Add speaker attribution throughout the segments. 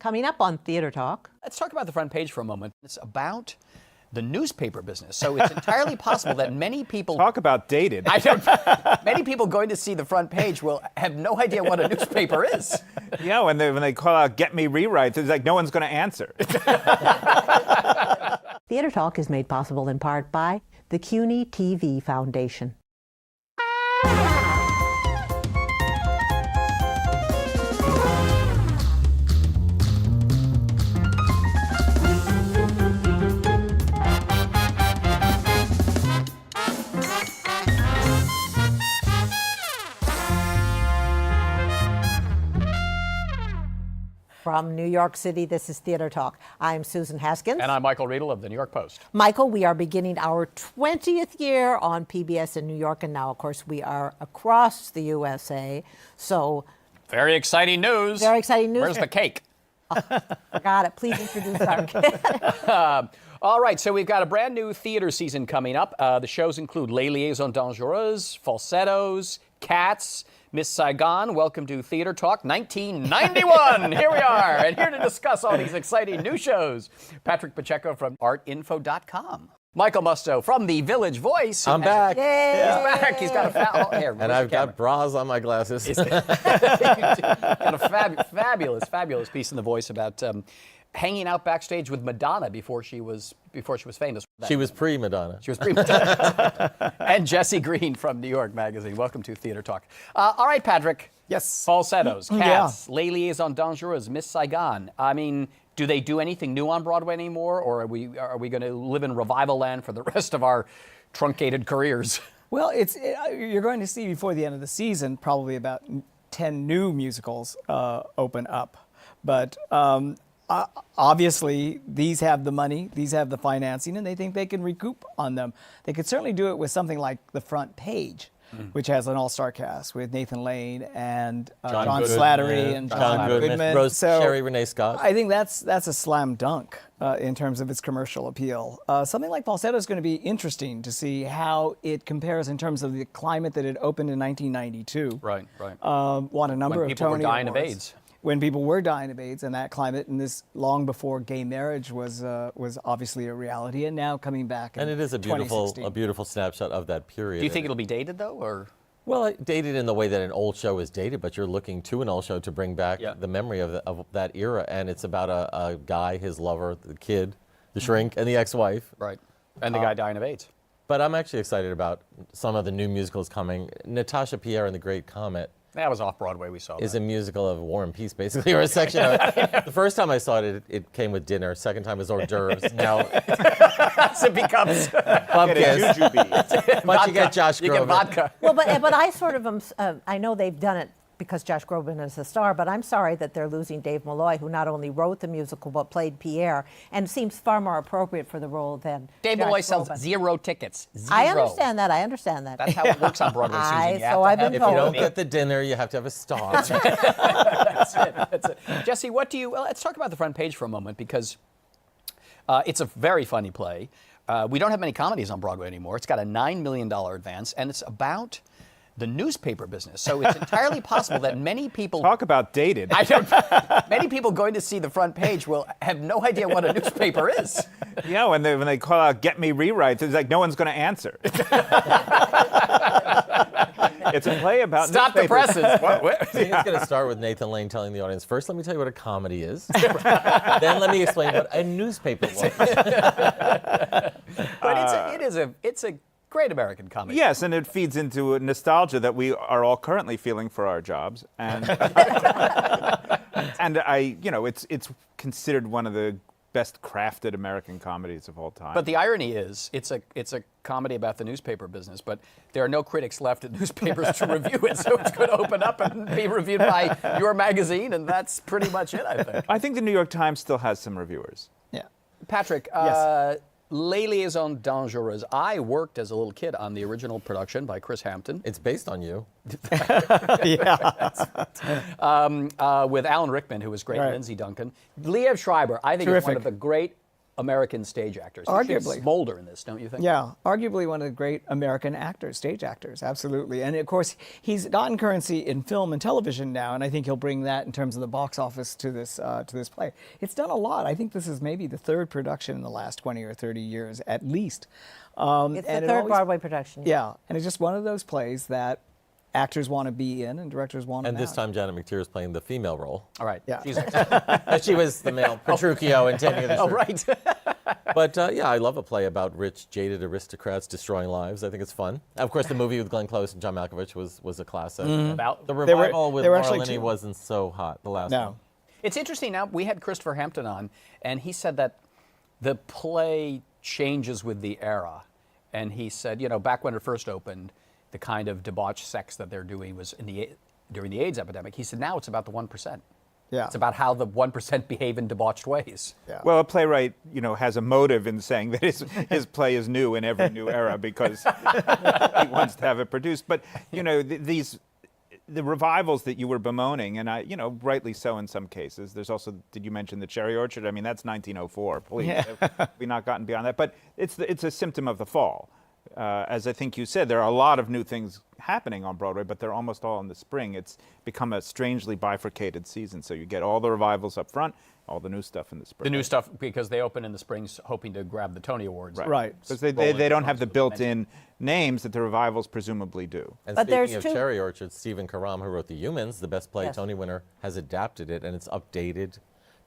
Speaker 1: Coming up on Theater Talk.
Speaker 2: Let's talk about the front page for a moment. It's about the newspaper business. So it's entirely possible that many people...
Speaker 3: Talk about dated.
Speaker 2: Many people going to see the front page will have no idea what a newspaper is.
Speaker 3: Yeah, when they call out "Get me rewrites," it's like no one's going to answer.
Speaker 1: Theater Talk is made possible in part by the CUNY TV Foundation. From New York City, this is Theater Talk. I'm Susan Haskins.
Speaker 2: And I'm Michael Riedel of the New York Post.
Speaker 1: Michael, we are beginning our 20th year on PBS in New York, and now, of course, we are across the USA. So,
Speaker 2: very exciting news.
Speaker 1: Very exciting news.
Speaker 2: Where's the cake?
Speaker 1: Forgot it. Please introduce our kid.
Speaker 2: All right, so we've got a brand new theater season coming up. The shows include Les Liaisons Dangereuses, Falsettos, Cats, Miss Saigon. Welcome to Theater Talk 1991. Here we are, and here to discuss all these exciting new shows, Patrick Pacheco from artinfo.com. Michael Musto from The Village Voice.
Speaker 4: I'm back.
Speaker 1: Yay.
Speaker 2: He's back. He's got a hair.
Speaker 4: And I've got bras on my glasses.
Speaker 2: Got a fabulous piece in The Voice about hanging out backstage with Madonna before she was famous.
Speaker 4: She was pre-Madonna.
Speaker 2: She was pre-Madonna. And Jesse Green from New York Magazine. Welcome to Theater Talk. All right, Patrick.
Speaker 5: Yes.
Speaker 2: Falsettos, Cats, Les Liaisons Dangereuses, Miss Saigon. I mean, do they do anything new on Broadway anymore, or are we going to live in revival land for the rest of our truncated careers?
Speaker 5: Well, you're going to see before the end of the season probably about 10 new musicals open up. But obviously, these have the money, these have the financing, and they think they can recoup on them. They could certainly do it with something like The Front Page, which has an all-star cast with Nathan Lane and John Slattery and John Goodman.
Speaker 4: Rose Sherry, Renee Scott.
Speaker 5: I think that's a slam dunk in terms of its commercial appeal. Something like Falsetto is going to be interesting to see how it compares in terms of the climate that it opened in 1992.
Speaker 2: Right.
Speaker 5: Won a number
Speaker 2: When
Speaker 5: of
Speaker 2: people were
Speaker 5: Tony
Speaker 2: dying
Speaker 5: Awards.
Speaker 2: of AIDS.
Speaker 5: When people were dying of AIDS in that climate, and this long before gay marriage was obviously a reality, and now coming back.
Speaker 4: And it is a
Speaker 5: 2016.
Speaker 4: beautiful snapshot of that period.
Speaker 2: Do you think it'll be dated, though, or...?
Speaker 4: Well, dated in the way that an old show is dated, but you're looking to an old show to bring back the memory of that era, and it's about a guy, his lover, the kid, the shrink, and the ex-wife.
Speaker 2: Right, and the guy dying of AIDS.
Speaker 4: But I'm actually excited about some of the new musicals coming. Natasha, Pierre, and the Great Comet.
Speaker 2: That was off-Broadway, we saw that.
Speaker 4: Is a musical of War and Peace, basically, or a section of it. The first time I saw it, it came with dinner. Second time was hors d'oeuvres. Now
Speaker 2: it becomes
Speaker 4: pumpkins. But you get Josh Groban.
Speaker 2: You get vodka.
Speaker 1: Well, but I sort of am, I know they've done it because Josh Groban is the star, but I'm sorry that they're losing Dave Malloy, who not only wrote the musical but played Pierre, and seems far more appropriate for the role than
Speaker 2: Dave
Speaker 1: Josh
Speaker 2: Malloy sells
Speaker 1: Groban.
Speaker 2: 0 tickets. 0.
Speaker 1: I understand that.
Speaker 2: That's how it works on Broadway, Susan.
Speaker 1: So I've been
Speaker 4: If
Speaker 1: told.
Speaker 4: you don't get the dinner, you have to have a star.
Speaker 2: That's it. Jesse, let's talk about the front page for a moment, because it's a very funny play. We don't have many comedies on Broadway anymore. It's got a $9 million advance, and it's about the newspaper business. So it's entirely possible that many people...
Speaker 3: Talk about dated.
Speaker 2: Many people going to see the front page will have no idea what a newspaper is.
Speaker 3: Yeah, when they call out "Get me rewrites," it's like no one's going to answer. It's a play about
Speaker 2: Stop the
Speaker 3: newspapers.
Speaker 2: presses.
Speaker 4: It's going to start with Nathan Lane telling the audience, first let me tell you what a comedy is. Then let me explain what a newspaper was.
Speaker 2: But it's a great American comedy.
Speaker 3: Yes, and it feeds into a nostalgia that we are all currently feeling for our jobs, and it's considered one of the best crafted American comedies of all time.
Speaker 2: But the irony is, it's a comedy about the newspaper business, but there are no critics left at newspapers to review it, so it's going to open up and be reviewed by your magazine, and that's pretty much it, I think.
Speaker 3: I think the New York Times still has some reviewers.
Speaker 5: Yeah.
Speaker 2: Patrick,
Speaker 5: Yes.
Speaker 2: Les Liaisons Dangereuses. I worked as a little kid on the original production by Chris Hampton.
Speaker 4: It's based on you.
Speaker 5: Yeah.
Speaker 2: With Alan Rickman, who was great,
Speaker 5: Right.
Speaker 2: Lindsay Duncan. Liev Schreiber, I think, is one of the great American stage actors. He should
Speaker 5: Arguably.
Speaker 2: smolder in this, don't you think?
Speaker 5: Yeah, arguably one of the great American actors, stage actors, absolutely. And of course, he's gotten currency in film and television now, and I think he'll bring that in terms of the box office to this play. It's done a lot. I think this is maybe the third production in the last 20 or 30 years, at least.
Speaker 1: It's the third Broadway production.
Speaker 5: Yeah, and it's just one of those plays that actors want to be in and directors want to
Speaker 4: And this time Janet McTeer is playing the female role.
Speaker 2: All right.
Speaker 5: Yeah.
Speaker 4: She was the male Petruchio in Taming of the Shrew.
Speaker 2: Oh, right.
Speaker 4: But yeah, I love a play about rich, jaded aristocrats destroying lives. I think it's fun. Of course, the movie with Glenn Close and John Malkovich was a classic.
Speaker 2: About
Speaker 4: The revival with
Speaker 5: there were
Speaker 4: Laura
Speaker 5: actually
Speaker 4: Linney
Speaker 5: two.
Speaker 4: wasn't so hot, the last one.
Speaker 5: No.
Speaker 2: It's interesting now, we had Christopher Hampton on, and he said that the play changes with the era. And he said, you know, back when it first opened, the kind of debauched sex that they're doing was during the AIDS epidemic. He said now it's about the 1%.
Speaker 5: Yeah.
Speaker 2: It's about how the 1% behave in debauched ways.
Speaker 5: Yeah.
Speaker 3: Well, a playwright, has a motive in saying that his play is new in every new era because he wants to have it produced. But, the revivals that you were bemoaning, and rightly so in some cases. There's also, did you mention the Cherry Orchard? I mean, that's 1904. Please, have we not gotten beyond that? But it's a symptom of the fall. As I think you said, there are a lot of new things happening on Broadway, but they're almost all in the spring. It's become a strangely bifurcated season. So you get all the revivals up front, all the new stuff in the spring.
Speaker 2: The new stuff, because they open in the springs hoping to grab the Tony Awards.
Speaker 5: Right.
Speaker 3: Because they don't have the built-in names that the revivals presumably do.
Speaker 4: And
Speaker 1: But there's
Speaker 4: speaking of
Speaker 1: two-
Speaker 4: Cherry Orchard, Stephen Karam, who wrote The Humans, the best play
Speaker 1: Yes.
Speaker 4: Tony winner, has adapted it, and it's updated.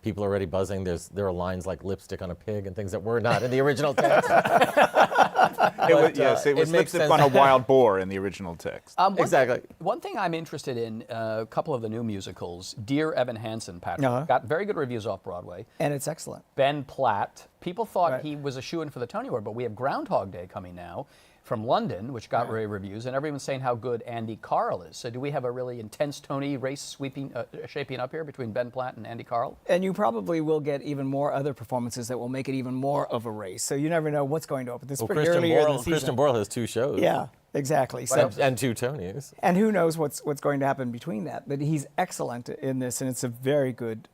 Speaker 4: People are already buzzing. There are lines like lipstick on a pig and things that were not in the original text.
Speaker 3: It was
Speaker 4: makes
Speaker 3: lipstick
Speaker 4: sense.
Speaker 3: on a wild boar in the original text.
Speaker 4: Exactly.
Speaker 2: One thing I'm interested in, a couple of the new musicals, Dear Evan Hansen, Patrick, got very good reviews off Broadway.
Speaker 5: And it's excellent.
Speaker 2: Ben Platt, people thought
Speaker 5: Right.
Speaker 2: he was a shoo-in for the Tony Award, but we have Groundhog Day coming now from London, which got rave reviews, and everyone's saying how good Andy Carl is. So do we have a really intense Tony race shaping up here between Ben Platt and Andy Carl?
Speaker 5: And you probably will get even more other performances that will make it even more of a race. So you never know what's going to open. This is pretty early in the season.
Speaker 4: Christian Boyle has 2 shows.
Speaker 5: Yeah, exactly. So,
Speaker 4: And 2 Tonys.
Speaker 5: and who knows what's going to happen between that? But he's excellent in this, and it's a very good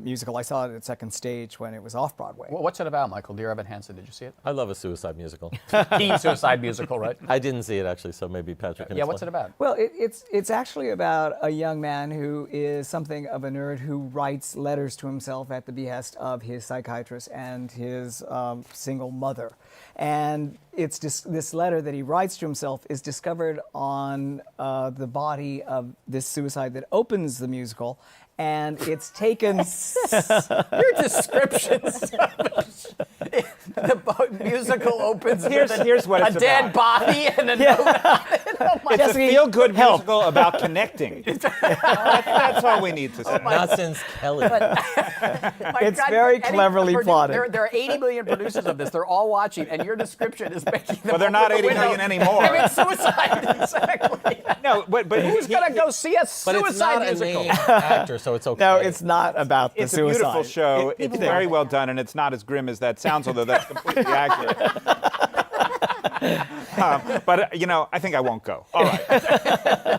Speaker 5: musical. I saw it at Second Stage when it was off Broadway.
Speaker 2: Well, what's it about, Michael? Dear Evan Hansen, did you see it?
Speaker 4: I love a suicide musical.
Speaker 2: Teen suicide musical, right?
Speaker 4: I didn't see it, actually, so maybe Patrick can
Speaker 2: Yeah, what's it
Speaker 4: explain.
Speaker 2: about?
Speaker 5: Well, it's actually about a young man who is something of a nerd who writes letters to himself at the behest of his psychiatrist and his single mother. And it's just this letter that he writes to himself is discovered on the body of this suicide that opens the musical. And it's taken.
Speaker 2: Your descriptions. The musical opens
Speaker 3: Here's what
Speaker 2: a
Speaker 3: it's
Speaker 2: dead
Speaker 3: about.
Speaker 2: body and a note on it. Oh my
Speaker 3: It's a
Speaker 5: Jesse,
Speaker 3: feel-good
Speaker 5: help.
Speaker 3: musical about connecting. That's all we need to say.
Speaker 4: Not since Kelly.
Speaker 2: My
Speaker 5: It's very cleverly plotted.
Speaker 2: There are 80 million producers of this. They're all watching, and your description is making them.
Speaker 3: Well, they're not
Speaker 2: open the
Speaker 3: 80 million
Speaker 2: window.
Speaker 3: anymore.
Speaker 2: I mean, suicide, exactly.
Speaker 3: No, but
Speaker 2: Who's going to go see a
Speaker 4: But
Speaker 2: suicide
Speaker 4: it's not
Speaker 2: musical?
Speaker 4: a main actor, so it's okay.
Speaker 5: No, it's not about the
Speaker 3: it's a
Speaker 5: suicide.
Speaker 3: beautiful show. It's very well done, and it's not as grim as that sounds, although that's completely accurate. But I think I won't go. All right.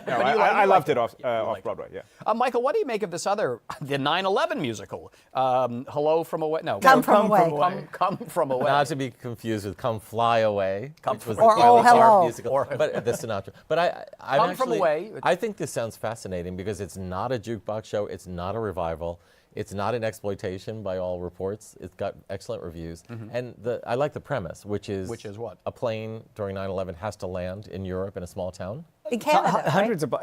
Speaker 3: No, I loved it off Broadway. Yeah.
Speaker 2: Michael, what do you make of this other, the 9/11 musical? Hello from Away. No,
Speaker 1: Come From Away.
Speaker 2: Come from Away.
Speaker 4: Not to be confused with Come Fly Away, which was
Speaker 1: Or
Speaker 4: the
Speaker 1: Oh,
Speaker 4: Kelly Clark
Speaker 1: Hello.
Speaker 4: musical, but the Sinatra. But I'm
Speaker 2: Come From
Speaker 4: actually,
Speaker 2: Away.
Speaker 4: I think this sounds fascinating because it's not a jukebox show, it's not a revival, it's not an exploitation by all reports. It's got excellent reviews, and I like the premise, which is
Speaker 2: what?
Speaker 4: A plane during 9/11 has to land in Europe in a small town.
Speaker 1: In Canada, right?
Speaker 5: Hundreds of,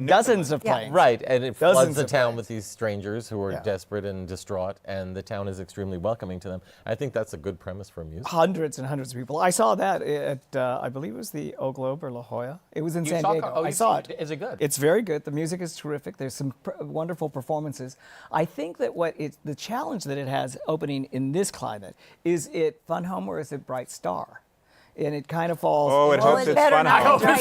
Speaker 5: dozens of
Speaker 1: Yeah.
Speaker 5: planes.
Speaker 4: Right, and it
Speaker 5: Dozens
Speaker 4: floods the
Speaker 5: of
Speaker 4: town
Speaker 5: planes.
Speaker 4: with these strangers who are
Speaker 5: Yeah.
Speaker 4: desperate and distraught, and the town is extremely welcoming to them. I think that's a good premise for a musical.
Speaker 5: Hundreds and hundreds of people. I saw that at, I believe it was the O Globe or La Jolla. It was in San Diego. I saw it.
Speaker 2: Is it good?
Speaker 5: It's very good. The music is terrific. There's some wonderful performances. I think that the challenge that it has opening in this climate is it Fun Home or is it Bright Star? And it kind of falls.
Speaker 3: Oh, it
Speaker 1: Well,
Speaker 3: hopes
Speaker 1: it
Speaker 3: it's
Speaker 1: better
Speaker 3: fun.
Speaker 1: not
Speaker 3: Home.
Speaker 1: be Bright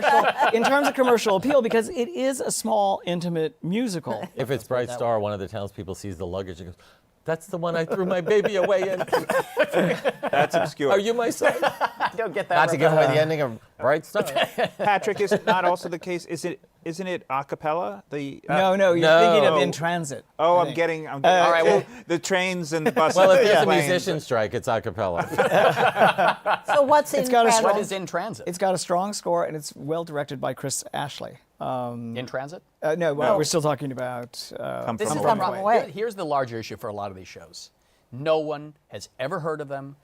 Speaker 1: Star.
Speaker 5: in terms of commercial appeal, because it is a small, intimate musical.
Speaker 4: If it's Bright Star, one of the townspeople sees the luggage and goes, "That's the one I threw my baby away in.
Speaker 3: That's obscure.
Speaker 4: Are you my son?"
Speaker 2: Don't get that.
Speaker 4: Not to give away the ending of Bright Star.
Speaker 3: Patrick, is it not also the case? Is it Isn't it a cappella?
Speaker 5: No, you're
Speaker 4: No.
Speaker 5: thinking of In Transit.
Speaker 3: Oh,
Speaker 5: I
Speaker 3: I'm
Speaker 5: think.
Speaker 3: getting. All
Speaker 2: right, well-
Speaker 3: the trains and the buses.
Speaker 4: Well, if
Speaker 3: and
Speaker 4: there's
Speaker 3: the
Speaker 4: a
Speaker 3: planes.
Speaker 4: musician strike, it's a cappella.
Speaker 1: So what's in
Speaker 5: got a
Speaker 1: Transit?
Speaker 2: What is In Transit?
Speaker 5: It's got a strong score, and it's well directed by Chris Ashley.
Speaker 2: In Transit?
Speaker 5: No, we're still talking about.
Speaker 3: Come
Speaker 2: This
Speaker 3: from
Speaker 2: is
Speaker 3: a
Speaker 2: the
Speaker 3: long
Speaker 1: Come
Speaker 2: problem.
Speaker 1: Away.
Speaker 2: Here's the larger issue for a lot of these shows. No one has ever heard of them.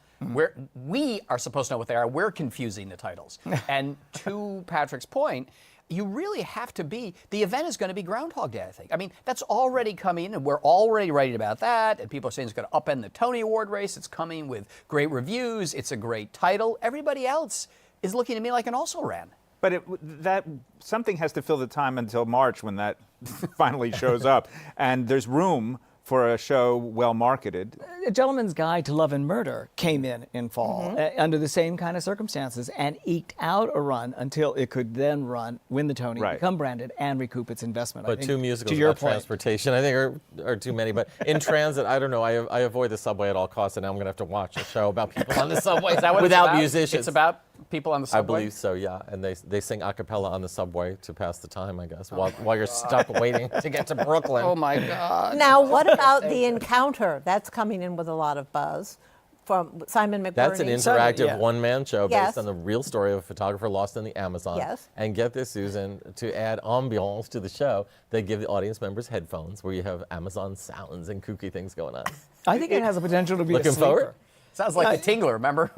Speaker 2: We are supposed to know what they are. We're confusing the titles. And to Patrick's point, you really have to be. The event is going to be Groundhog Day, I think. I mean, that's already coming, and we're already writing about that. And people are saying it's going to upend the Tony Award race. It's coming with great reviews. It's a great title. Everybody else is looking at me like an also-ran.
Speaker 3: But that something has to fill the time until March when that finally shows up, and there's room for a show well marketed.
Speaker 5: A Gentleman's Guide to Love and Murder came in fall under the same kind of circumstances and eked out a run until it could then win the Tony,
Speaker 3: Right.
Speaker 5: become branded, and recoup its investment. I
Speaker 4: But
Speaker 5: think,
Speaker 4: two musicals
Speaker 5: to your
Speaker 4: about
Speaker 5: point.
Speaker 4: transportation, I think, are too many. But In Transit, I don't know. I avoid the subway at all costs, and now I'm going to have to watch a show about people on the subway
Speaker 2: Is that what
Speaker 4: without
Speaker 2: it's about?
Speaker 4: musicians.
Speaker 2: It's about people on the
Speaker 4: I
Speaker 2: subway?
Speaker 4: believe so, yeah. And they sing a cappella on the subway to pass the time, I guess, while you're stuck waiting to get to Brooklyn.
Speaker 2: Oh, my God.
Speaker 1: Now, what about The Encounter? That's coming in with a lot of buzz from Simon McBurney.
Speaker 4: That's an
Speaker 5: Certainly,
Speaker 4: interactive
Speaker 5: yeah.
Speaker 4: one-man show
Speaker 1: Yes.
Speaker 4: based on the real story of a photographer lost in the Amazon.
Speaker 1: Yes.
Speaker 4: And get this, Susan, to add ambiance to the show, they give the audience members headphones where you have Amazon sounds and kooky things going on.
Speaker 5: I think it has the potential to be
Speaker 4: Looking
Speaker 5: a sleeper.
Speaker 4: forward?
Speaker 2: Sounds like The Tingler, remember?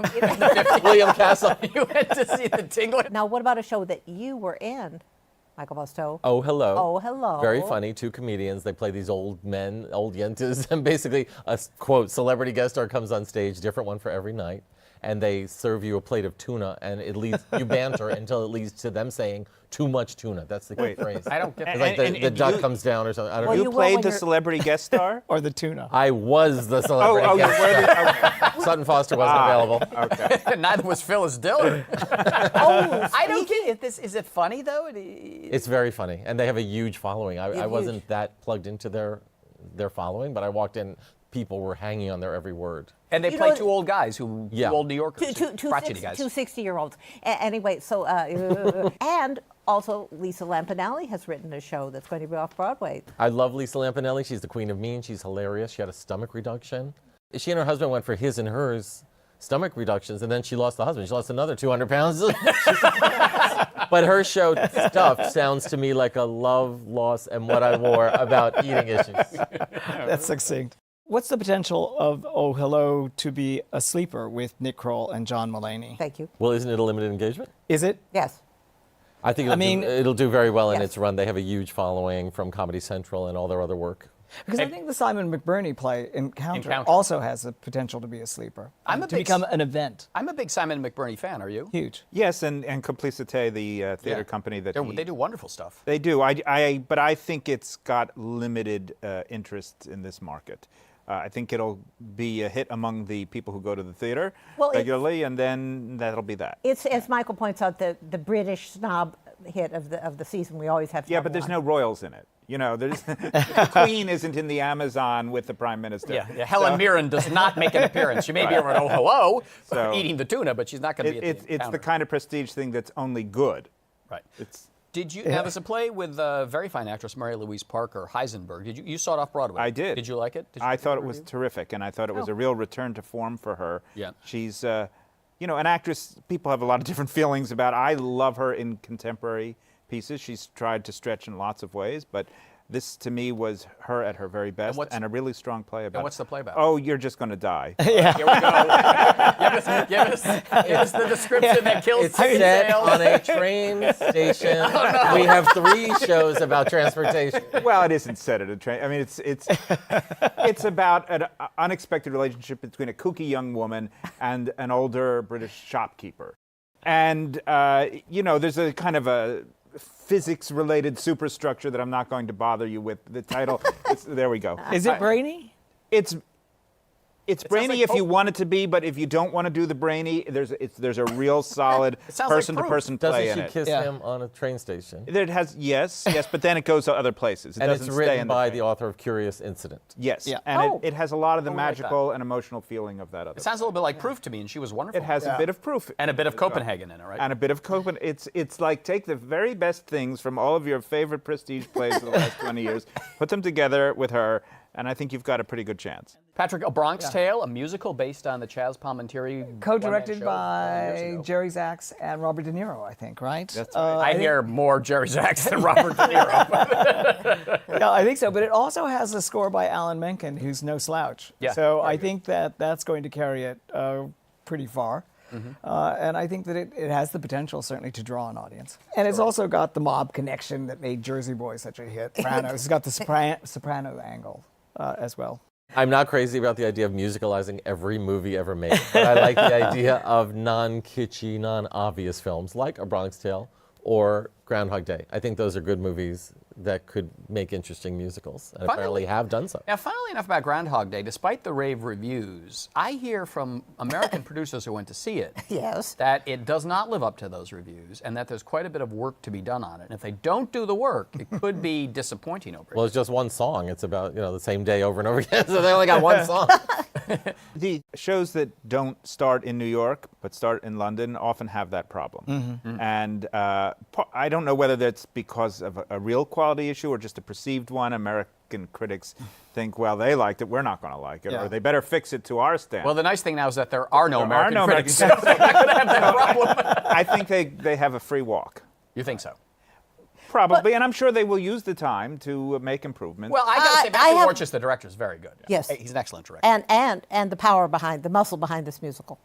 Speaker 4: William Castle.
Speaker 2: You went to see The Tingler?
Speaker 1: Now, what about a show that you were in, Michael Musto?
Speaker 4: Oh, hello.
Speaker 1: Oh, hello.
Speaker 4: Very funny. Two comedians. They play these old men, old yentas, and basically a quote celebrity guest star comes on stage, different one for every night, and they serve you a plate of tuna, and it leads you banter until it leads to them saying too much tuna. That's the key
Speaker 3: Wait.
Speaker 4: phrase.
Speaker 2: I don't get
Speaker 4: It's
Speaker 2: that.
Speaker 4: like the duck comes down or something. I don't
Speaker 1: Well,
Speaker 4: know.
Speaker 1: you
Speaker 3: You
Speaker 1: will when
Speaker 3: played the
Speaker 1: you're-
Speaker 3: celebrity guest star?
Speaker 5: Or the tuna.
Speaker 4: I was the celebrity
Speaker 3: you
Speaker 4: guest
Speaker 3: were
Speaker 4: star. Sutton Foster wasn't available.
Speaker 3: Okay.
Speaker 2: Neither was Phyllis Diller.
Speaker 1: Oh,
Speaker 2: I don't get it. Is it funny, though?
Speaker 4: It's very funny, and they have a huge following. I
Speaker 1: Huge.
Speaker 4: wasn't that plugged into their following, but I walked in, people were hanging on their every word.
Speaker 2: And they
Speaker 1: You
Speaker 2: play
Speaker 1: know,
Speaker 2: two old guys, two old New Yorkers, crotchety guys.
Speaker 1: 60-year-olds. Anyway, so, and also Lisa Lampanelli has written a show that's going to be off Broadway.
Speaker 4: I love Lisa Lampanelli. She's the queen of mean. She's hilarious. She had a stomach reduction. She and her husband went for his and hers stomach reductions, and then she lost the husband. She lost another 200 pounds. But her show stuff sounds to me like a love, loss, and what I wore about eating issues.
Speaker 5: That's succinct. What's the potential of Oh Hello to be a sleeper with Nick Kroll and John Mulaney?
Speaker 1: Thank you.
Speaker 4: Well, isn't it a limited engagement?
Speaker 5: Is it?
Speaker 1: Yes.
Speaker 4: I think it'll do very well in its run. They have a huge following from Comedy Central and all their other work.
Speaker 5: Because I think the Simon McBurney play Encounter also has the potential to be a sleeper. To become an event.
Speaker 2: I'm a big Simon McBurney fan. Are you?
Speaker 5: Huge.
Speaker 3: Yes, and Complicité, the theater company that
Speaker 2: They do wonderful stuff.
Speaker 3: They do. But I think it's got limited interest in this market. I think it'll be a hit among the people who go to the theater regularly, and then that'll be that.
Speaker 1: It's, as Michael points out, the British snob hit of the season. We always have to
Speaker 3: Yeah,
Speaker 1: have
Speaker 3: but there's
Speaker 1: one.
Speaker 3: no royals in it. You know, there's the Queen isn't in the Amazon with the Prime Minister.
Speaker 2: Yeah, Helen Mirren does not make an appearance. She may be over at Oh Hello
Speaker 3: So-
Speaker 2: eating the tuna, but she's not going to be at
Speaker 3: It's
Speaker 2: the
Speaker 3: the
Speaker 2: counter.
Speaker 3: kind of prestige thing that's only good.
Speaker 2: Right.
Speaker 3: It's
Speaker 2: Did you now? There's a play with very fine actress Mary Louise Parker, Heisenberg. Did you saw it off Broadway?
Speaker 3: I did.
Speaker 2: Did you like it? Did you
Speaker 3: I
Speaker 2: give
Speaker 3: thought
Speaker 2: a
Speaker 3: it was
Speaker 2: review?
Speaker 3: terrific, and I thought it was a real return to form for her.
Speaker 2: Yeah.
Speaker 3: She's, an actress. People have a lot of different feelings about. I love her in contemporary pieces. She's tried to stretch in lots of ways, but this to me was her at her very best,
Speaker 2: what's-
Speaker 3: and a really strong play about.
Speaker 2: what's the play about?
Speaker 3: Oh, you're just going to die.
Speaker 2: Here we go. give us the description that kills
Speaker 4: It's
Speaker 2: the
Speaker 4: set
Speaker 2: sales.
Speaker 4: on a train station. We have 3 shows about transportation.
Speaker 3: Well, it isn't set at a train. I mean, it's about an unexpected relationship between a kooky young woman and an older British shopkeeper, and there's a kind of a physics-related superstructure that I'm not going to bother you with. The title, there we go.
Speaker 5: Is it brainy?
Speaker 3: It's It's
Speaker 2: It sounds
Speaker 3: brainy
Speaker 2: like
Speaker 3: if you want it to be, but if you don't want to do the brainy, there's a real solid
Speaker 2: sounds like
Speaker 3: person-to-person play
Speaker 4: Doesn't
Speaker 3: in
Speaker 4: she
Speaker 3: it.
Speaker 4: kiss
Speaker 5: Yeah.
Speaker 4: him on a train station?
Speaker 3: It has yes, but then it goes to other places. It
Speaker 4: And
Speaker 3: doesn't
Speaker 4: it's
Speaker 3: stay
Speaker 4: written
Speaker 3: in
Speaker 4: by
Speaker 3: the
Speaker 4: the author of Curious Incident.
Speaker 3: Yes,
Speaker 5: Yeah.
Speaker 3: and
Speaker 1: Oh.
Speaker 3: it has a lot of the
Speaker 2: Oh, we like that.
Speaker 3: magical and emotional feeling of that other.
Speaker 2: It sounds a little bit like Proof to me, and she was wonderful.
Speaker 3: It has a bit of proof
Speaker 2: and a bit of Copenhagen in it, right?
Speaker 3: and a bit of Copenhagen. It's like take the very best things from all of your favorite prestige plays of the last 20 years, put them together with her, and I think you've got a pretty good chance.
Speaker 2: Patrick, A Bronx Tale, a musical based on the Chaz Palminteri
Speaker 5: Co-directed
Speaker 2: one-man show
Speaker 5: by
Speaker 2: years ago.
Speaker 5: Jerry Zaks and Robert De Niro, I think, right?
Speaker 3: That's right.
Speaker 2: I hear more Jerry Zaks than Robert De Niro.
Speaker 5: Yeah, I think so. But it also has a score by Alan Menken, who's no slouch.
Speaker 2: Yeah,
Speaker 5: So
Speaker 2: very
Speaker 5: I
Speaker 2: good.
Speaker 5: think that that's going to carry it pretty far. And I think that it has the potential, certainly, to draw an audience. And it's also got the mob connection that made Jersey Boy such a hit. Sopranos. It's got the soprano angle as well.
Speaker 4: I'm not crazy about the idea of musicalizing every movie ever made, but I like the idea of non-kitschy, non-obvious films like A Bronx Tale or Groundhog Day. I think those are good movies that could make interesting musicals, and apparently have done so.
Speaker 2: Now, funnily enough about Groundhog Day, despite the rave reviews, I hear from American producers who went to see it
Speaker 1: Yes.
Speaker 2: that it does not live up to those reviews and that there's quite a bit of work to be done on it. And if they don't do the work, it could be disappointing over
Speaker 4: Well,
Speaker 2: it.
Speaker 4: it's just one song. It's about, the same day over and over again, so they only got one song.
Speaker 3: The shows that don't start in New York but start in London often have that problem. And I don't know whether that's because of a real quality issue or just a perceived one. American critics think, well, they liked it, we're not going to like it,
Speaker 5: Yeah.
Speaker 3: or they better fix it to our standard.
Speaker 2: Well, the nice thing now is that there are no
Speaker 3: There
Speaker 2: American
Speaker 3: are no
Speaker 2: critics, so
Speaker 3: American
Speaker 2: they're not going to have that problem.
Speaker 3: I think they have a free walk.
Speaker 2: You think so?
Speaker 3: Probably, and I'm sure they will use the time to make improvements.
Speaker 2: Well, I got to say,
Speaker 1: I
Speaker 2: Matthew
Speaker 1: have-
Speaker 2: Warchus, the director, is very good.
Speaker 1: Yes.
Speaker 2: He's an excellent director.
Speaker 1: And the power behind, the muscle behind this musical.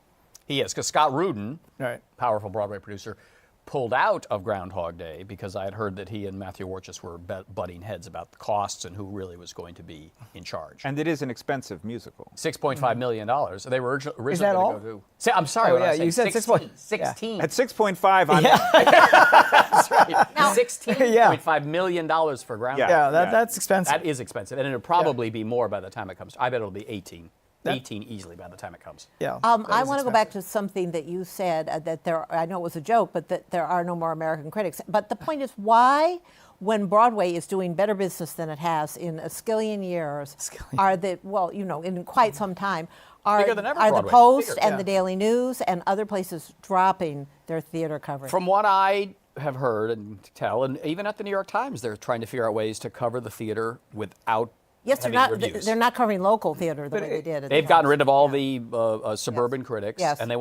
Speaker 2: He is, because Scott Rudin,
Speaker 5: Right.
Speaker 2: powerful Broadway producer, pulled out of Groundhog Day because I had heard that he and Matthew Warchus were butting heads about the costs and who really was going to be in charge.
Speaker 3: and it is an expensive musical.
Speaker 2: $6.5 million. They were originally
Speaker 5: that
Speaker 2: going
Speaker 5: all?
Speaker 2: to go to. I'm sorry,
Speaker 5: Oh,
Speaker 2: what did I
Speaker 5: yeah,
Speaker 2: say?
Speaker 5: you said
Speaker 2: 16.
Speaker 5: 16.
Speaker 3: At 6.5, I'm
Speaker 2: That's right. $16.5 million for Groundhog.
Speaker 5: Yeah,
Speaker 3: Yeah.
Speaker 5: that's expensive.
Speaker 2: That is expensive, and it'll probably be more by the time it comes. I bet it'll be 18. 18 easily by the time it comes.
Speaker 5: Yeah.
Speaker 1: I
Speaker 5: that is
Speaker 1: want to go back
Speaker 5: expensive.
Speaker 1: to something that you said that I know it was a joke, but that there are no more American critics. But the point is, why, when Broadway is doing better business than it has in a skillion years, in quite some time, are
Speaker 2: Bigger than ever,
Speaker 1: the
Speaker 2: Broadway.
Speaker 1: Post
Speaker 2: Bigger,
Speaker 1: and
Speaker 5: yeah.
Speaker 1: the Daily News and other places dropping their theater coverage?
Speaker 2: From what I have heard and tell, and even at the New York Times, they're trying to figure out ways to cover the theater without
Speaker 1: yes,
Speaker 2: heavy reviews.
Speaker 1: they're not covering local theater the way they did. at the
Speaker 2: They've gotten
Speaker 1: Times.
Speaker 2: rid of all the suburban critics,
Speaker 1: Yes.
Speaker 2: and they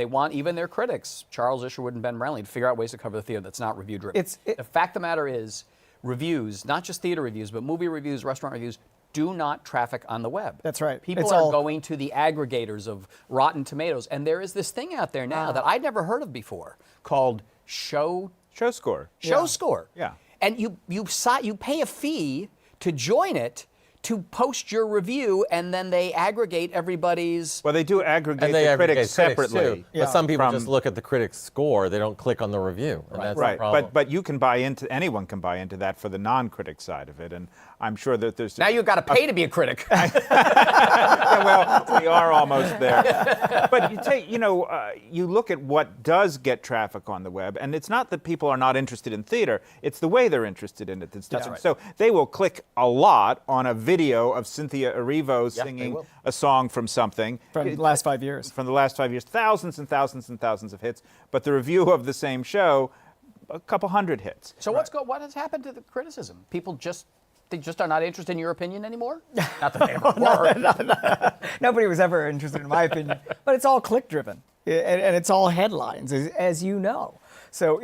Speaker 2: want even their critics, Charles Isherwood and Ben Brownlee, to figure out ways to cover the theater that's not review driven. The fact of the matter is, reviews, not just theater reviews, but movie reviews, restaurant reviews, do not traffic on the web.
Speaker 5: That's right.
Speaker 2: People
Speaker 5: It's
Speaker 2: are
Speaker 5: all-
Speaker 2: going to the aggregators of Rotten Tomatoes, and there is this thing out there now that I'd never heard of before called Show
Speaker 3: Score.
Speaker 2: Score.
Speaker 3: Yeah.
Speaker 2: And you pay a fee to join it to post your review, and then they aggregate everybody's.
Speaker 3: Well, they do aggregate
Speaker 4: And they
Speaker 3: the
Speaker 4: aggregate
Speaker 3: critics
Speaker 4: critics
Speaker 3: separately.
Speaker 4: too. But some people
Speaker 3: From-
Speaker 4: just look at the critic's score. They don't click on the review. And that's the
Speaker 3: Right,
Speaker 4: problem.
Speaker 3: but you can buy into, anyone can buy into that for the non-critic side of it, and I'm sure that there's.
Speaker 2: Now you've got to pay to be a critic.
Speaker 3: Yeah, well, we are almost there. But you look at what does get traffic on the web, and it's not that people are not interested in theater; it's the way they're interested in it that's different.
Speaker 2: right.
Speaker 3: So they will click a lot on a video of Cynthia Erivo
Speaker 2: they
Speaker 3: singing
Speaker 2: will.
Speaker 3: a song from something
Speaker 5: From the last 5 years.
Speaker 3: from the last 5 years, thousands and thousands and thousands of hits. But the review of the same show, a couple hundred hits.
Speaker 2: So what has happened to the criticism? People they just are not interested in your opinion anymore? Not that they ever were.
Speaker 5: Nobody was ever interested, in my opinion. But it's all click driven, and it's all headlines, as you know. So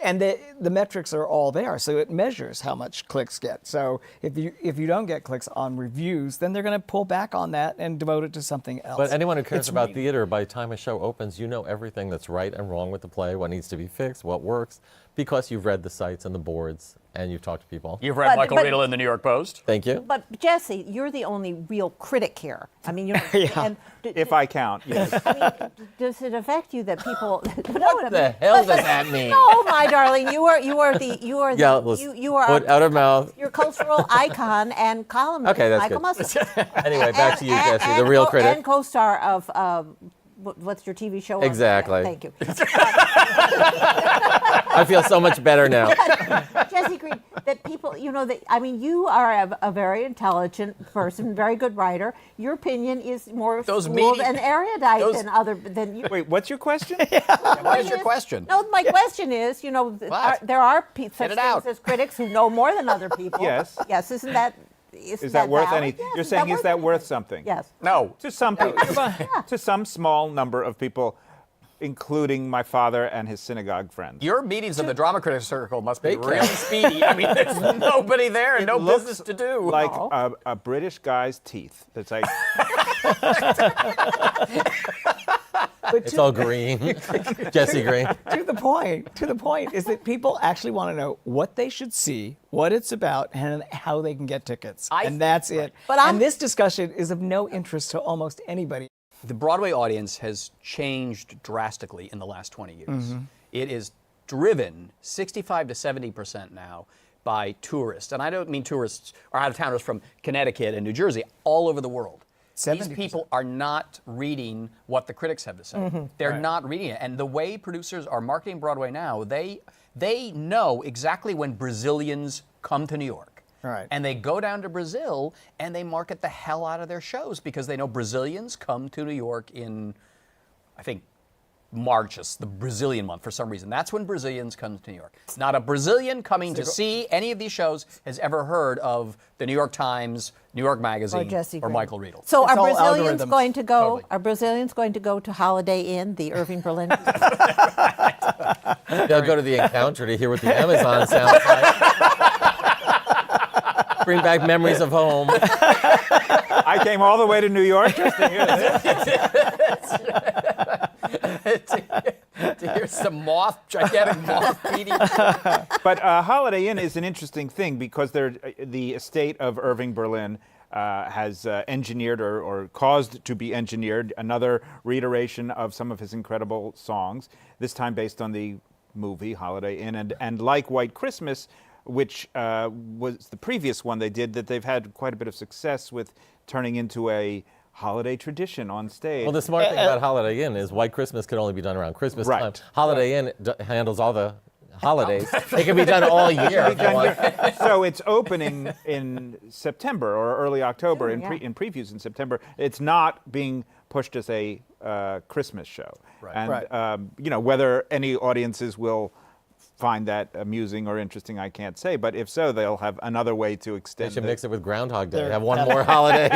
Speaker 5: the metrics are all there, so it measures how much clicks get. So if you don't get clicks on reviews, then they're going to pull back on that and devote it to something else.
Speaker 4: But anyone who cares about theater, by the time a show opens, you know everything that's right and wrong with the play, what needs to be fixed, what works. Because you've read the sites and the boards, and you've talked to people.
Speaker 2: You've read Michael
Speaker 1: but-
Speaker 2: Riedel in the New York Post.
Speaker 4: Thank you.
Speaker 1: But Jesse, you're the only real critic here. I mean, and
Speaker 3: If I count, yes.
Speaker 1: I mean, does it affect you that people?
Speaker 4: What the hell does that mean?
Speaker 1: No, my darling, you are the
Speaker 4: Yeah, let's
Speaker 1: you are
Speaker 4: put out of mouth.
Speaker 1: your cultural icon and columnist,
Speaker 4: Okay, that's
Speaker 1: Michael
Speaker 4: good.
Speaker 1: Musto.
Speaker 4: Anyway, back to you, Jesse, the real critic.
Speaker 1: And co-star of what's your TV show?
Speaker 4: Exactly.
Speaker 1: Thank you.
Speaker 4: I feel so much better now.
Speaker 1: Jesse Green, that people, I mean, you are a very intelligent person, very good writer. Your opinion is more
Speaker 2: Those
Speaker 1: schooled
Speaker 2: media-
Speaker 1: and erudite
Speaker 2: those-
Speaker 1: than you.
Speaker 3: Wait, what's your question?
Speaker 2: What is your question?
Speaker 1: No, my question is, there are such
Speaker 2: Get it
Speaker 1: things
Speaker 2: out.
Speaker 1: as critics who know more than other people.
Speaker 3: Yes.
Speaker 1: Yes, isn't that
Speaker 3: worth
Speaker 1: valid?
Speaker 3: anything?
Speaker 1: Yes,
Speaker 3: You're saying, is that
Speaker 1: anything?
Speaker 3: worth something?
Speaker 1: Yes.
Speaker 2: No.
Speaker 3: To some people, to some small number of people, including my father and his synagogue friends.
Speaker 2: Your meetings of the Drama Critics Circle must be
Speaker 4: They
Speaker 2: really speedy. I mean, there's nobody there and
Speaker 3: It
Speaker 2: no
Speaker 3: looks
Speaker 2: business to do.
Speaker 3: like a British guy's teeth. It's like
Speaker 4: It's all green. Jesse Green.
Speaker 5: To the point is that people actually want to know what they should see, what it's about, and how they can get tickets. And that's it. And this discussion is of no interest to almost anybody.
Speaker 2: The Broadway audience has changed drastically in the last 20 years. It is driven 65 to 70% now by tourists. And I don't mean tourists or out-of-towners from Connecticut and New Jersey, all over the world.
Speaker 5: 70%.
Speaker 2: These people are not reading what the critics have to say. They're not reading it. And the way producers are marketing Broadway now, they know exactly when Brazilians come to New York.
Speaker 5: Right.
Speaker 2: And they go down to Brazil and they market the hell out of their shows because they know Brazilians come to New York in, I think, March is the Brazilian month for some reason. That's when Brazilians come to New York. Not a Brazilian coming to see any of these shows has ever heard of the New York Times, New York Magazine,
Speaker 1: Jesse
Speaker 2: or
Speaker 1: Green.
Speaker 2: Michael Riedel.
Speaker 1: So
Speaker 5: It's
Speaker 1: are
Speaker 5: all
Speaker 1: Brazilians
Speaker 5: algorithms.
Speaker 1: going to go?
Speaker 2: Totally.
Speaker 1: Are Brazilians going to go to Holiday Inn, the Irving Berlin?
Speaker 4: They'll go to the Encounter to hear what the Amazon sounds like. Bring back memories of home.
Speaker 3: I came all the way to New York just to hear this.
Speaker 2: To hear some gigantic moth beating.
Speaker 3: But Holiday Inn is an interesting thing because the estate of Irving Berlin has engineered or caused to be engineered another reiteration of some of his incredible songs, this time based on the movie Holiday Inn. And like White Christmas, which was the previous one they did, that they've had quite a bit of success with turning into a holiday tradition on stage.
Speaker 4: Well, the smart thing about Holiday Inn is White Christmas can only be done around Christmas
Speaker 3: Right.
Speaker 4: time. Holiday Inn handles all the holidays. It can be done all year. if you want.
Speaker 3: So it's opening in September or early October
Speaker 1: Soon,
Speaker 3: in previews in September. It's not being pushed as a Christmas show.
Speaker 2: Right.
Speaker 3: And whether any audiences will find that amusing or interesting, I can't say. But if so, they'll have another way to
Speaker 4: They
Speaker 3: extend
Speaker 4: should
Speaker 3: it.
Speaker 4: mix it with Groundhog Day.
Speaker 5: There-
Speaker 4: Have one more holiday.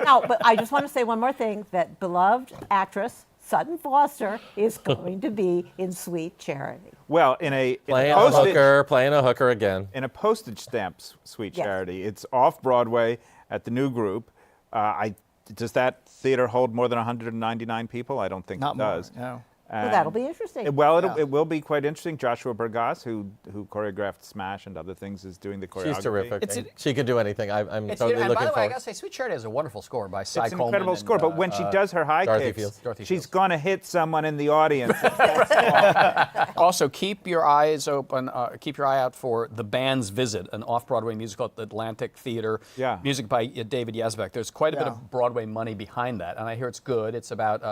Speaker 1: No, but I just want to say one more thing, that beloved actress Sutton Foster is going to be in Sweet Charity.
Speaker 3: Well, in a
Speaker 4: Playing a hooker again.
Speaker 3: in a postage stamp Sweet
Speaker 1: Yes.
Speaker 3: Charity. It's off Broadway at the New Group. Does that theater hold more than 199 people? I don't think
Speaker 5: Not
Speaker 3: it
Speaker 5: more,
Speaker 3: does.
Speaker 5: no.
Speaker 1: Well, that'll be interesting.
Speaker 3: Well, it will be quite interesting. Joshua Bergas, who choreographed Smash and other things, is doing the choreography.
Speaker 4: She's terrific.
Speaker 5: It's
Speaker 4: She could do anything. I'm
Speaker 2: It's,
Speaker 4: totally
Speaker 2: and by
Speaker 4: looking
Speaker 2: the way, I
Speaker 4: forward.
Speaker 2: gotta say, Sweet Charity has a wonderful score by Cy
Speaker 3: It's an
Speaker 2: Coleman
Speaker 3: incredible
Speaker 2: and,
Speaker 3: score, but when she does her high
Speaker 4: Dorothy
Speaker 3: kicks,
Speaker 4: Fields.
Speaker 2: Dorothy
Speaker 3: she's
Speaker 2: Fields.
Speaker 3: going to hit someone in the audience.
Speaker 2: Also, keep your eyes open. Keep your eye out for The Band's Visit, an off-Broadway musical at the Atlantic Theater.
Speaker 3: Yeah.
Speaker 2: Music by David Yazbek. There's quite a bit
Speaker 5: Yeah.
Speaker 2: of Broadway money behind that, and I hear it's good. It's about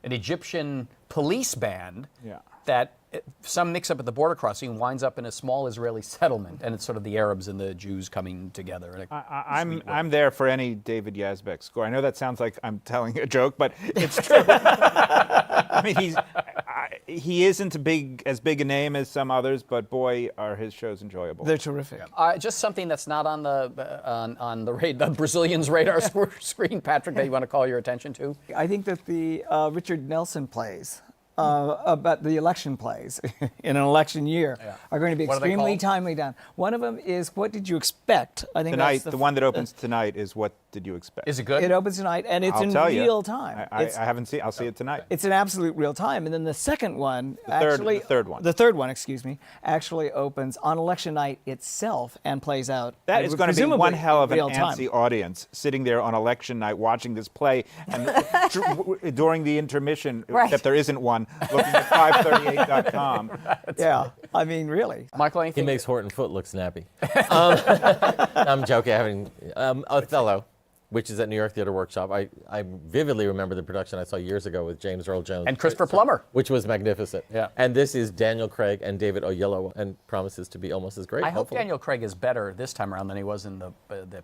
Speaker 2: an Egyptian police band
Speaker 3: Yeah.
Speaker 2: that some mix up at the border crossing winds up in a small Israeli settlement, and it's sort of the Arabs and the Jews coming together. In a
Speaker 3: I'm there for any David Yazbek score. I know that sounds like I'm telling a joke, but it's true. I mean, he isn't as big a name as some others, but boy, are his shows enjoyable.
Speaker 5: They're terrific.
Speaker 2: Just something that's not on the Brazilians' radar screen, Patrick, that you want to call your attention to?
Speaker 5: I think that the Richard Nelson plays about the election plays in an election year are going to be
Speaker 2: What are they
Speaker 5: extremely
Speaker 2: called?
Speaker 5: timely done. One of them is What Did You Expect? I think
Speaker 3: Tonight,
Speaker 5: that's
Speaker 3: the one that opens tonight is What Did You Expect?
Speaker 2: Is it good?
Speaker 5: It opens tonight, and it's
Speaker 3: I'll
Speaker 5: in
Speaker 3: tell you.
Speaker 5: real time.
Speaker 3: I
Speaker 5: It's-
Speaker 3: haven't seen. I'll see it tonight.
Speaker 5: It's an absolute real time. And then the second one,
Speaker 3: the third one.
Speaker 5: The third one, excuse me, actually opens on election night itself and plays out.
Speaker 3: That is going to be one
Speaker 5: presumably
Speaker 3: hell of an
Speaker 5: in real time.
Speaker 3: antsy audience sitting there on election night watching this play, and during the intermission,
Speaker 1: Right.
Speaker 3: except there isn't one, looking at 538.com.
Speaker 5: Yeah, I mean, really.
Speaker 2: Michael,
Speaker 4: He
Speaker 2: anything?
Speaker 4: makes Horton Foot look snappy. I'm joking. Othello, which is at New York Theater Workshop. I vividly remember the production I saw years ago with James Earl Jones.
Speaker 2: And Christopher Plummer.
Speaker 4: Which was magnificent.
Speaker 2: Yeah.
Speaker 4: And this is Daniel Craig and David Oyelowo, and promises to be almost as great.
Speaker 2: I hope
Speaker 4: hopefully.
Speaker 2: Daniel Craig is better this time around than he was in the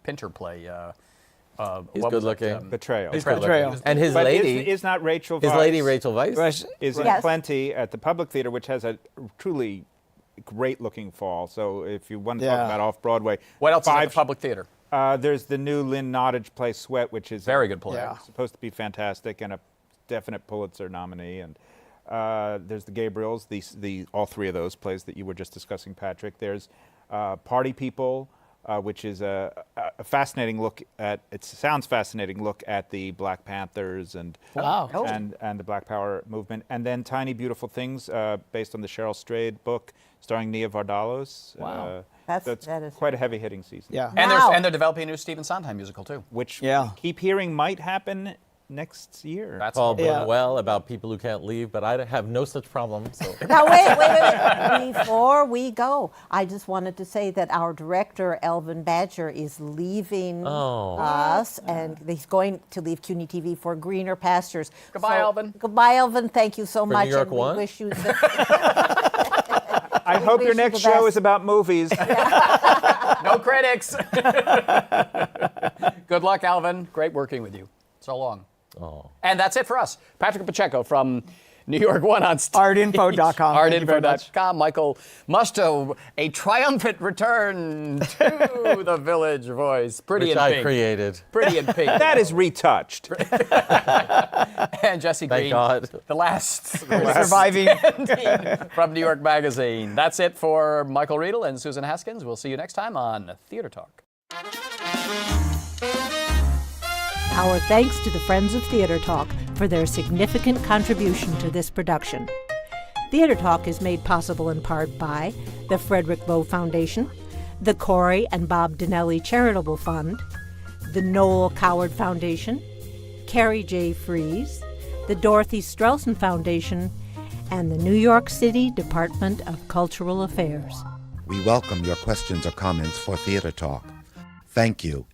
Speaker 2: Pinter play.
Speaker 4: He's
Speaker 2: what
Speaker 4: good
Speaker 2: was it?
Speaker 4: looking.
Speaker 3: Betrayal.
Speaker 2: He's
Speaker 4: Good
Speaker 5: Betrayal.
Speaker 4: looking. And his
Speaker 3: But
Speaker 4: lady,
Speaker 3: is not Rachel
Speaker 4: his
Speaker 3: Weisz,
Speaker 4: lady Rachel Weisz.
Speaker 5: Rush-
Speaker 3: is in
Speaker 1: Yes.
Speaker 3: Plenty at the Public Theater, which has a truly great-looking fall. So if you want to talk
Speaker 5: Yeah.
Speaker 3: about off-Broadway,
Speaker 2: What else is at the Public Theater?
Speaker 3: There's the new Lynn Nottage play Sweat, which is
Speaker 2: Very good play.
Speaker 5: Yeah.
Speaker 3: supposed to be fantastic and a definite Pulitzer nominee. And there's the Gabriels, all three of those plays that you were just discussing, Patrick. There's Party People, which is a fascinating look at. It sounds fascinating look at the Black Panthers and
Speaker 5: Wow.
Speaker 1: Oh.
Speaker 3: and the Black Power movement. And then Tiny Beautiful Things, based on the Cheryl Strayed book, starring Nia Vardalos.
Speaker 5: Wow.
Speaker 1: That is
Speaker 3: quite a heavy-hitting season.
Speaker 5: Yeah.
Speaker 2: And,
Speaker 1: Wow.
Speaker 2: they're developing a new Stephen Sondheim musical, too.
Speaker 3: Which
Speaker 5: Yeah.
Speaker 3: we keep hearing might happen next year.
Speaker 2: That's
Speaker 4: Paul
Speaker 5: Yeah.
Speaker 4: Well about people who can't leave, but I have no such problem. So.
Speaker 1: Now, wait. Before we go, I just wanted to say that our director, Elvin Badger, is leaving us, and he's going to leave CUNY TV for greener pastures.
Speaker 2: Goodbye, Elvin.
Speaker 1: Goodbye, Elvin. Thank you so
Speaker 4: For
Speaker 1: much.
Speaker 4: New York
Speaker 1: and we
Speaker 4: One?
Speaker 1: wish you
Speaker 3: I hope your
Speaker 1: wish you
Speaker 3: next
Speaker 1: the
Speaker 3: show
Speaker 1: best.
Speaker 3: is about movies.
Speaker 2: No critics. Good luck, Alvin. Great working with you. So long.
Speaker 4: Oh.
Speaker 2: And that's it for us. Patrick Pacheco from New York One on stage.
Speaker 5: Artinfo.com. Thank you very much.
Speaker 2: Artinfo.com. Michael Musto, a triumphant return to the Village Voice. Pretty
Speaker 4: Which
Speaker 2: in
Speaker 4: I
Speaker 2: pink.
Speaker 4: created.
Speaker 2: Pretty in pink.
Speaker 3: That is retouched.
Speaker 2: And Jesse
Speaker 4: Thank
Speaker 2: Green,
Speaker 4: God.
Speaker 2: the last
Speaker 5: Surviving.
Speaker 2: from New York Magazine. That's it for Michael Riedel and Susan Haskins. We'll see you next time on Theater Talk.
Speaker 6: Our thanks to the Friends of Theater Talk for their significant contribution to this production. Theater Talk is made possible in part by the Frederick Lowe Foundation, the Corey and Bob Dinelli Charitable Fund, the Noel Coward Foundation, Carrie J. Fries, the Dorothy Strelson Foundation, and the New York City Department of Cultural Affairs.
Speaker 7: We welcome your questions or comments for Theater Talk. Thank you